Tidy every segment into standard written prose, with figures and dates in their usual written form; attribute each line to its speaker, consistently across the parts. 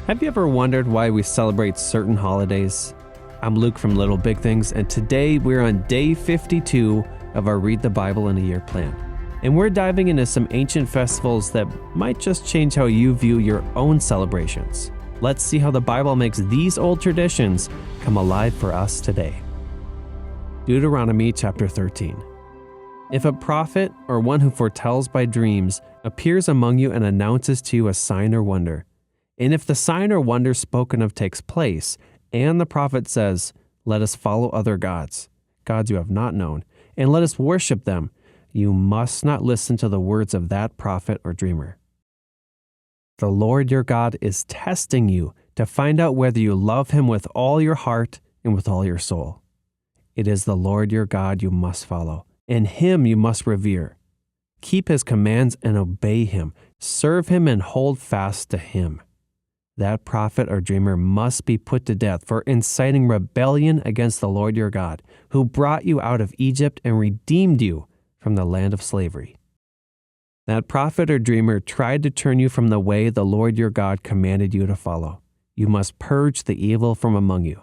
Speaker 1: Have you ever wondered why we celebrate certain holidays? I'm Luke from Little Big Things, and today we're on day 52 of our Read the Bible in a Year plan. And we're diving into some ancient festivals that might just change how you view your own celebrations. Let's see how the Bible makes these old traditions come alive for us today. Deuteronomy chapter 13. If a prophet or one who foretells by dreams appears among you and announces to you a sign or wonder, and if the sign or wonder spoken of takes place, and the prophet says, "Let us follow other gods, gods you have not known, and let us worship them," you must not listen to the words of that prophet or dreamer. The Lord your God is testing you to find out whether you love him with all your heart and with all your soul. It is the Lord your God you must follow, and him you must revere. Keep his commands and obey him. Serve him and hold fast to him. That prophet or dreamer must be put to death for inciting rebellion against the Lord your God, who brought you out of Egypt and redeemed you from the land of slavery. That prophet or dreamer tried to turn you from the way the Lord your God commanded you to follow. You must purge the evil from among you.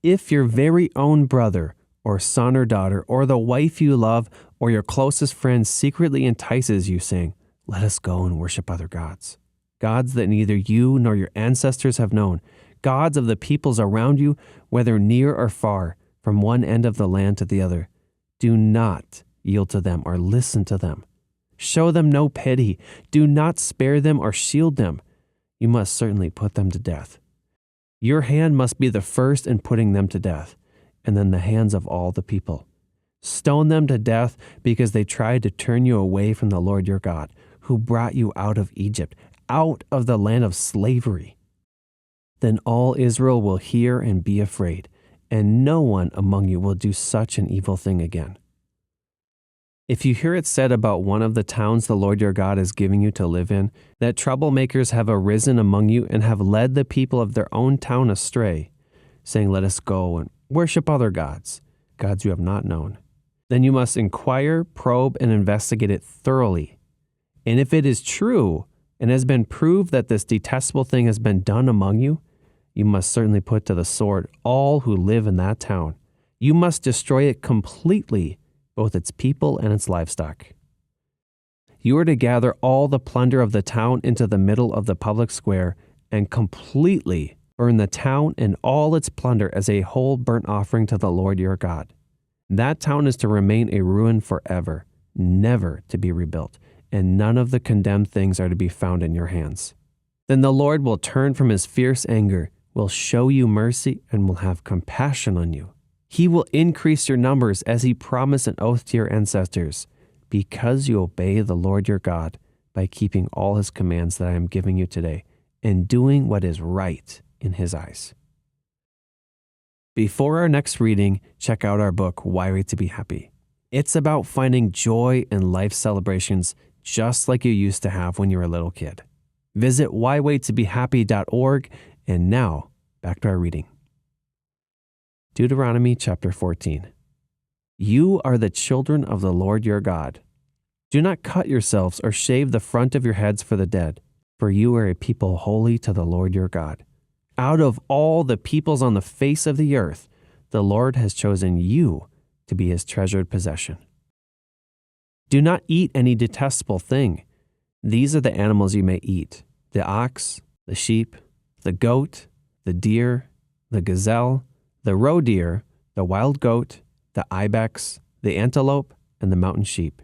Speaker 1: If your very own brother or son or daughter or the wife you love or your closest friend secretly entices you, saying, "Let us go and worship other gods," gods that neither you nor your ancestors have known, gods of the peoples around you, whether near or far, from one end of the land to the other, do not yield to them or listen to them. Show them no pity. Do not spare them or shield them. You must certainly put them to death. Your hand must be the first in putting them to death, and then the hands of all the people. Stone them to death because they tried to turn you away from the Lord your God, who brought you out of Egypt, out of the land of slavery. Then all Israel will hear and be afraid, and no one among you will do such an evil thing again. If you hear it said about one of the towns the Lord your God is giving you to live in, that troublemakers have arisen among you and have led the people of their own town astray, saying, "Let us go and worship other gods, gods you have not known," then you must inquire, probe, and investigate it thoroughly. And if it is true, and has been proved that this detestable thing has been done among you, you must certainly put to the sword all who live in that town. You must destroy it completely, both its people and its livestock. You are to gather all the plunder of the town into the middle of the public square and completely burn the town and all its plunder as a whole burnt offering to the Lord your God. That town is to remain a ruin forever, never to be rebuilt, and none of the condemned things are to be found in your hands. Then the Lord will turn from his fierce anger, will show you mercy, and will have compassion on you. He will increase your numbers as he promised an oath to your ancestors, because you obey the Lord your God by keeping all his commands that I am giving you today, and doing what is right in his eyes. Before our next reading, check out our book, Why Wait to Be Happy. It's about finding joy in life celebrations just like you used to have when you were a little kid. Visit whywaittobehappy.org, and now, back to our reading. Deuteronomy chapter 14. You are the children of the Lord your God. Do not cut yourselves or shave the front of your heads for the dead, for you are a people holy to the Lord your God. Out of all the peoples on the face of the earth, the Lord has chosen you to be his treasured possession. Do not eat any detestable thing. These are the animals you may eat: the ox, the sheep, the goat, the deer, the gazelle, the roe deer, the wild goat, the ibex, the antelope, and the mountain sheep.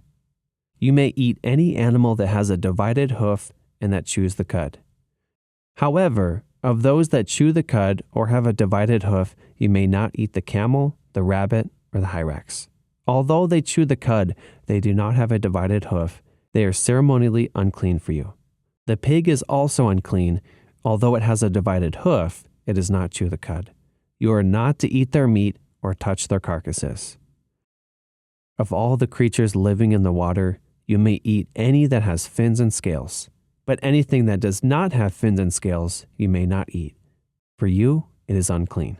Speaker 1: You may eat any animal that has a divided hoof and that chews the cud. However, of those that chew the cud or have a divided hoof, you may not eat the camel, the rabbit, or the hyrax. Although they chew the cud, they do not have a divided hoof. They are ceremonially unclean for you. The pig is also unclean. Although it has a divided hoof, it does not chew the cud. You are not to eat their meat or touch their carcasses. Of all the creatures living in the water, you may eat any that has fins and scales. But anything that does not have fins and scales, you may not eat. For you, it is unclean.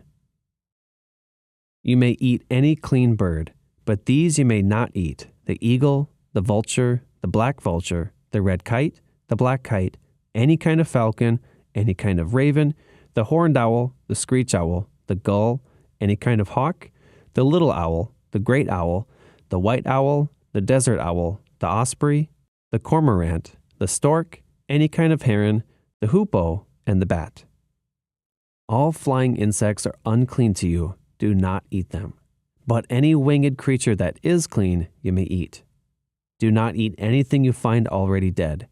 Speaker 1: You may eat any clean bird, but these you may not eat: the eagle, the vulture, the black vulture, the red kite, the black kite, any kind of falcon, any kind of raven, the horned owl, the screech owl, the gull, any kind of hawk, the little owl, the great owl, the white owl, the desert owl, the osprey, the cormorant, the stork, any kind of heron, the hoopoe, and the bat. All flying insects are unclean to you. Do not eat them. But any winged creature that is clean you may eat. Do not eat anything you find already dead.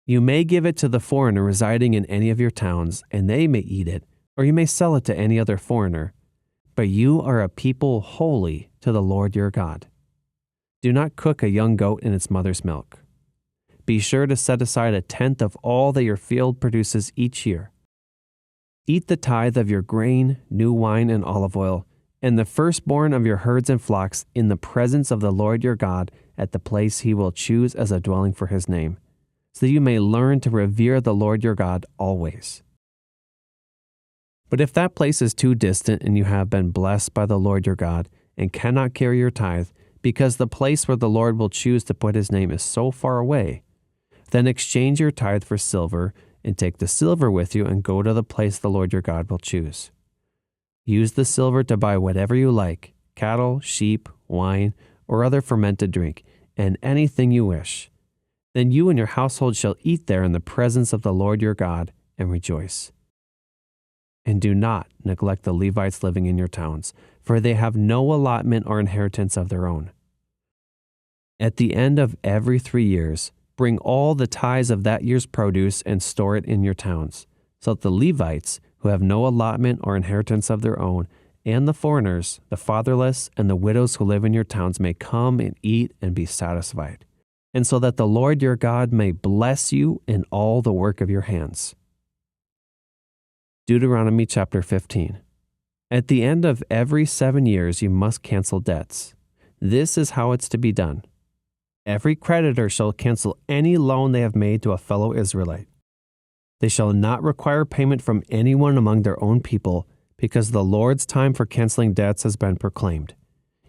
Speaker 1: You may give it to the foreigner residing in any of your towns, and they may eat it, or you may sell it to any other foreigner. But you are a people holy to the Lord your God. Do not cook a young goat in its mother's milk. Be sure to set aside a tenth of all that your field produces each year. Eat the tithe of your grain, new wine, and olive oil, and the firstborn of your herds and flocks in the presence of the Lord your God at the place he will choose as a dwelling for his name, so that you may learn to revere the Lord your God always. But if that place is too distant and you have been blessed by the Lord your God and cannot carry your tithe, because the place where the Lord will choose to put his name is so far away, then exchange your tithe for silver and take the silver with you and go to the place the Lord your God will choose. Use the silver to buy whatever you like, cattle, sheep, wine, or other fermented drink, and anything you wish. Then you and your household shall eat there in the presence of the Lord your God and rejoice. And do not neglect the Levites living in your towns, for they have no allotment or inheritance of their own. At the end of every 3 years, bring all the tithes of that year's produce and store it in your towns, so that the Levites, who have no allotment or inheritance of their own, and the foreigners, the fatherless, and the widows who live in your towns may come and eat and be satisfied, and so that the Lord your God may bless you in all the work of your hands. Deuteronomy chapter 15. At the end of every 7 years you must cancel debts. This is how it's to be done. Every creditor shall cancel any loan they have made to a fellow Israelite. They shall not require payment from anyone among their own people, because the Lord's time for canceling debts has been proclaimed.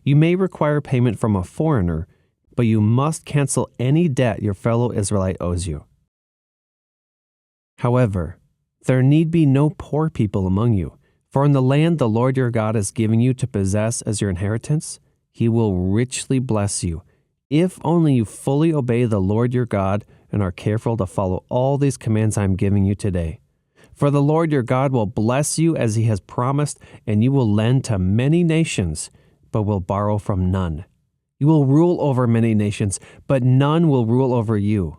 Speaker 1: You may require payment from a foreigner, but you must cancel any debt your fellow Israelite owes you. However, there need be no poor people among you, for in the land the Lord your God is giving you to possess as your inheritance, he will richly bless you, if only you fully obey the Lord your God and are careful to follow all these commands I am giving you today. For the Lord your God will bless you as he has promised, and you will lend to many nations, but will borrow from none. You will rule over many nations, but none will rule over you.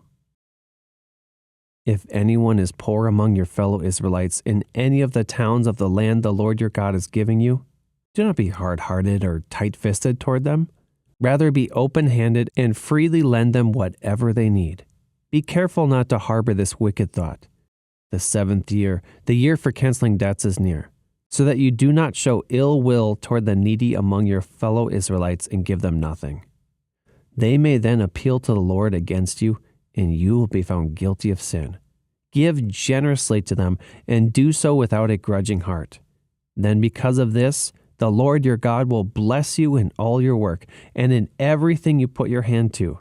Speaker 1: If anyone is poor among your fellow Israelites in any of the towns of the land the Lord your God is giving you, do not be hard-hearted or tight-fisted toward them. Rather be open-handed and freely lend them whatever they need. Be careful not to harbor this wicked thought. The 7th year, the year for canceling debts, is near, so that you do not show ill will toward the needy among your fellow Israelites and give them nothing. They may then appeal to the Lord against you, and you will be found guilty of sin. Give generously to them, and do so without a grudging heart. Then because of this, the Lord your God will bless you in all your work and in everything you put your hand to.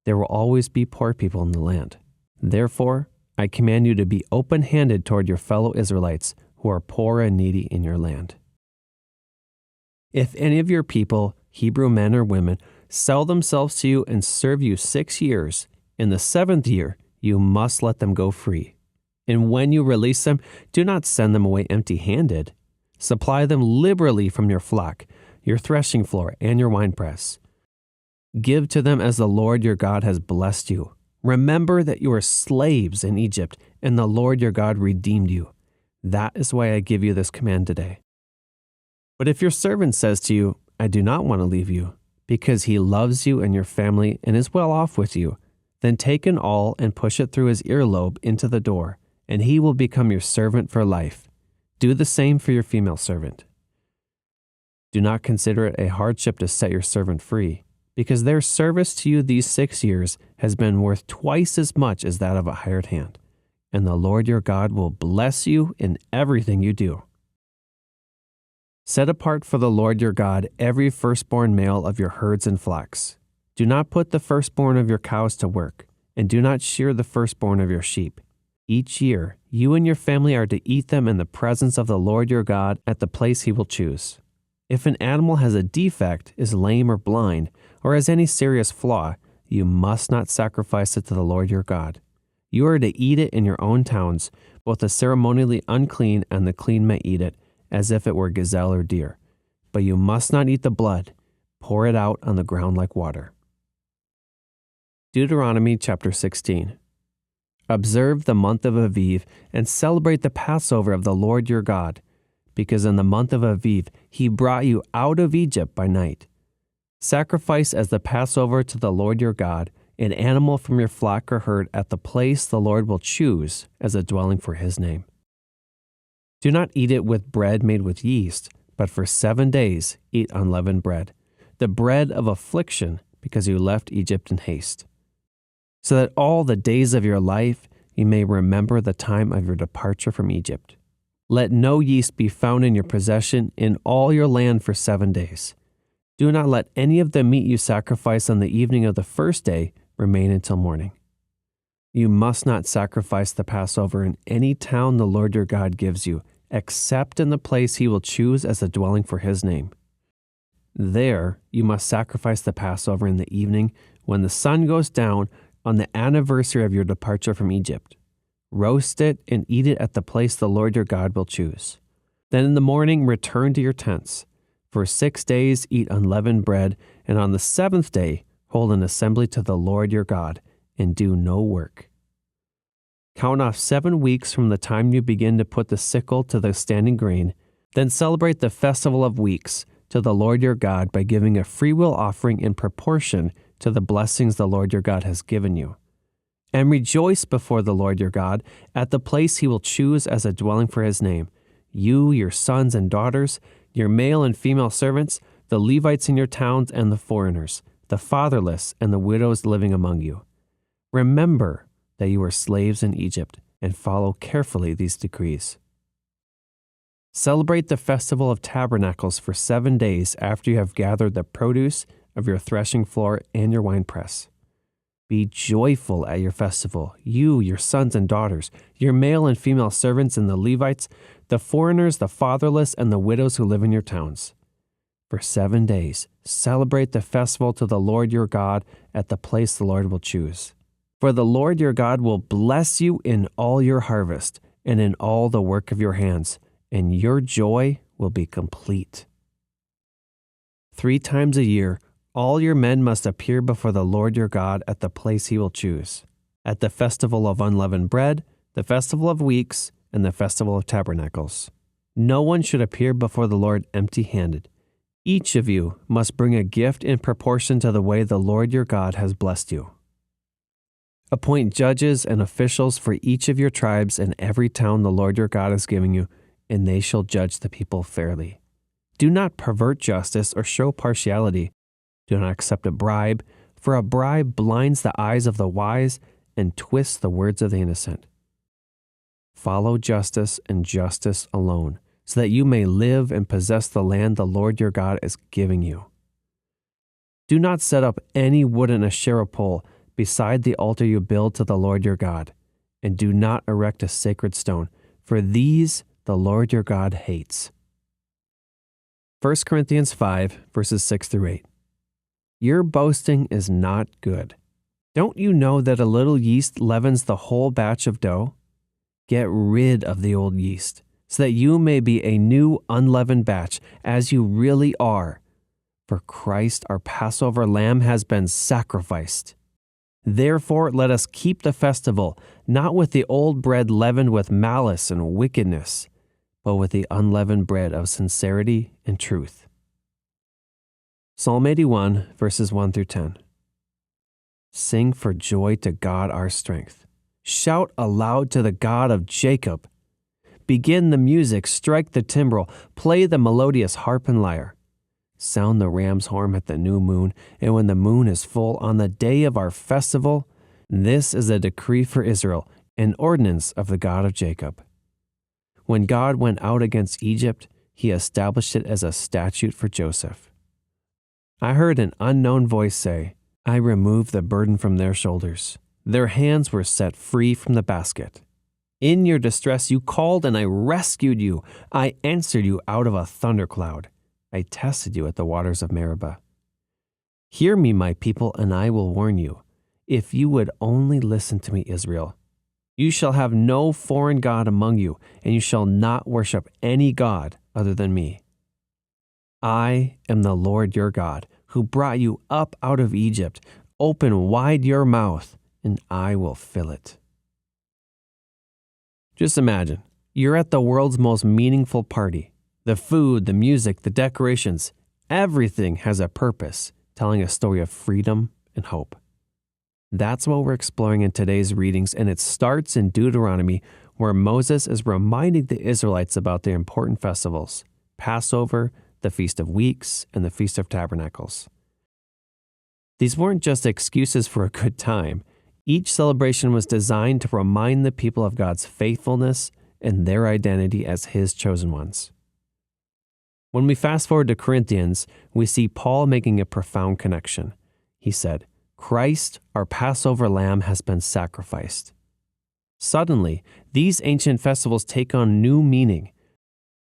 Speaker 1: There will always be poor people in the land. Therefore, I command you to be open-handed toward your fellow Israelites who are poor and needy in your land. If any of your people, Hebrew men or women, sell themselves to you and serve you 6 years, in the 7th year you must let them go free. And when you release them, do not send them away empty-handed. Supply them liberally from your flock, your threshing floor, and your winepress. Give to them as the Lord your God has blessed you. Remember that you were slaves in Egypt, and the Lord your God redeemed you. That is why I give you this command today. But if your servant says to you, I do not want to leave you, because he loves you and your family and is well off with you, then take an awl and push it through his earlobe into the door, and he will become your servant for life. Do the same for your female servant. Do not consider it a hardship to set your servant free, because their service to you these 6 years has been worth twice as much as that of a hired hand, and the Lord your God will bless you in everything you do. Set apart for the Lord your God every firstborn male of your herds and flocks. Do not put the firstborn of your cows to work, and do not shear the firstborn of your sheep. Each year You and your family are to eat them in the presence of the Lord your God at the place he will choose. If an animal has a defect, is lame or blind, or has any serious flaw, you must not sacrifice it to the Lord your God. You are to eat it in your own towns. Both the ceremonially unclean and the clean may eat it, as if it were gazelle or deer. But you must not eat the blood. Pour it out on the ground like water. Deuteronomy chapter 16. Observe the month of Aviv and celebrate the Passover of the Lord your God, because in the month of Aviv he brought you out of Egypt by night. Sacrifice as the Passover to the Lord your God an animal from your flock or herd at the place the Lord will choose as a dwelling for his name. Do not eat it with bread made with yeast, but for 7 days eat unleavened bread, the bread of affliction, because you left Egypt in haste, so that all the days of your life you may remember the time of your departure from Egypt. Let no yeast be found in your possession in all your land for 7 days. Do not let any of the meat you sacrifice on the evening of the first day remain until morning. You must not sacrifice the Passover in any town the Lord your God gives you, except in the place he will choose as a dwelling for his name. There you must sacrifice the Passover in the evening when the sun goes down on the anniversary of your departure from Egypt. Roast it and eat it at the place the Lord your God will choose. Then in the morning return to your tents. For 6 days eat unleavened bread, and on the 7th day hold an assembly to the Lord your God, and do no work. Count off 7 weeks from the time you begin to put the sickle to the standing grain. Then celebrate the festival of weeks to the Lord your God by giving a freewill offering in proportion to the blessings the Lord your God has given you. And rejoice before the Lord your God at the place he will choose as a dwelling for his name. You, your sons and daughters, your male and female servants, the Levites in your towns, and the foreigners, the fatherless and the widows living among you. Remember that you were slaves in Egypt, and follow carefully these decrees. Celebrate the festival of tabernacles for 7 days after you have gathered the produce of your threshing floor and your winepress. Be joyful at your festival, you, your sons and daughters, your male and female servants and the Levites, the foreigners, the fatherless, and the widows who live in your towns. For 7 days, celebrate the festival to the Lord your God at the place the Lord will choose. For the Lord your God will bless you in all your harvest and in all the work of your hands, and your joy will be complete. 3 times a year, all your men must appear before the Lord your God at the place he will choose, at the festival of unleavened bread, the festival of weeks, and the festival of tabernacles. No one should appear before the Lord empty-handed. Each of you must bring a gift in proportion to the way the Lord your God has blessed you. Appoint judges and officials for each of your tribes in every town the Lord your God is giving you, and they shall judge the people fairly. Do not pervert justice or show partiality. Do not accept a bribe, for a bribe blinds the eyes of the wise and twists the words of the innocent. Follow justice and justice alone, so that you may live and possess the land the Lord your God is giving you. Do not set up any wooden Asherah pole beside the altar you build to the Lord your God, and do not erect a sacred stone, for these the Lord your God hates. 1 Corinthians 5, verses 6 through 8. Your boasting is not good. Don't you know that a little yeast leavens the whole batch of dough? Get rid of the old yeast, so that you may be a new unleavened batch, as you really are. For Christ, our Passover lamb, has been sacrificed. Therefore, let us keep the festival, not with the old bread leavened with malice and wickedness, but with the unleavened bread of sincerity and truth. Psalm 81, verses 1 through 10. Sing for joy to God our strength. Shout aloud to the God of Jacob. Begin the music, strike the timbrel, play the melodious harp and lyre. Sound the ram's horn at the new moon, and when the moon is full on the day of our festival. This is a decree for Israel, an ordinance of the God of Jacob. When God went out against Egypt, he established it as a statute for Joseph. I heard an unknown voice say, I removed the burden from their shoulders. Their hands were set free from the basket. In your distress you called and I rescued you. I answered you out of a thundercloud. I tested you at the waters of Meribah. Hear me, my people, and I will warn you. If you would only listen to me, Israel. You shall have no foreign god among you, and you shall not worship any god other than me. I am the Lord your God, who brought you up out of Egypt. Open wide your mouth, and I will fill it. Just imagine, you're at the world's most meaningful party. The food, the music, the decorations, everything has a purpose, telling a story of freedom and hope. That's what we're exploring in today's readings, and it starts in Deuteronomy, where Moses is reminding the Israelites about their important festivals: Passover, the Feast of Weeks, and the Feast of Tabernacles. These weren't just excuses for a good time. Each celebration was designed to remind the people of God's faithfulness and their identity as His chosen ones. When we fast forward to Corinthians, we see Paul making a profound connection. He said, Christ, our Passover lamb, has been sacrificed. Suddenly, these ancient festivals take on new meaning.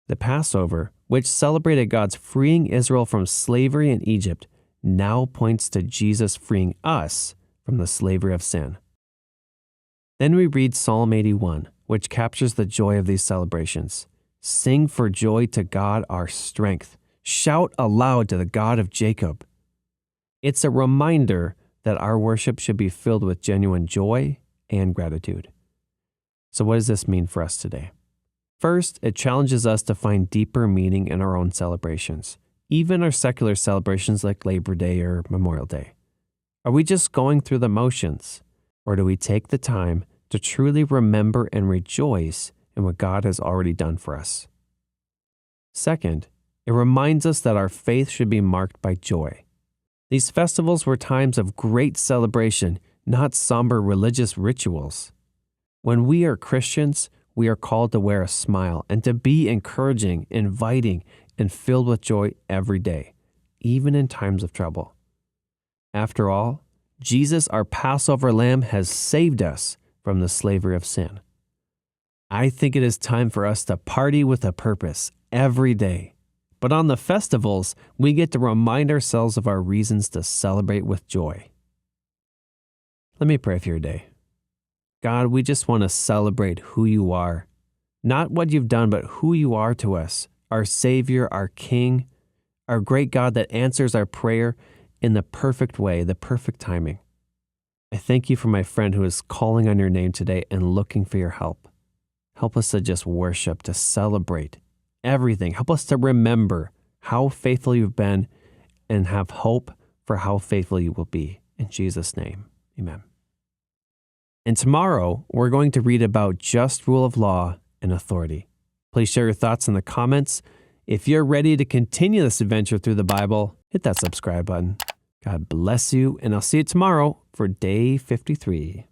Speaker 1: The Passover, which celebrated God's freeing Israel from slavery in Egypt, now points to Jesus freeing us from the slavery of sin. Then we read Psalm 81, which captures the joy of these celebrations. Sing for joy to God our strength. Shout aloud to the God of Jacob. It's a reminder that our worship should be filled with genuine joy and gratitude. So what does this mean for us today? First, it challenges us to find deeper meaning in our own celebrations, even our secular celebrations like Labor Day or Memorial Day. Are we just going through the motions, or do we take the time to truly remember and rejoice in what God has already done for us? Second, it reminds us that our faith should be marked by joy. These festivals were times of great celebration, not somber religious rituals. When we are Christians, we are called to wear a smile and to be encouraging, inviting, and filled with joy every day, even in times of trouble. After all, Jesus, our Passover lamb, has saved us from the slavery of sin. I think it is time for us to party with a purpose every day. But on the festivals, we get to remind ourselves of our reasons to celebrate with joy. Let me pray for your day. God, we just want to celebrate who you are. Not what you've done, but who you are to us. Our Savior, our King, our great God that answers our prayer in the perfect way, the perfect timing. I thank you for my friend who is calling on your name today and looking for your help. Help us to just worship, to celebrate everything. Help us to remember how faithful you've been and have hope for how faithful you will be. In Jesus' name, amen. And tomorrow, we're going to read about just rule of law and authority. Please share your thoughts in the comments. If you're ready to continue this adventure through the Bible, hit that subscribe button. God bless you, and I'll see you tomorrow for day 53.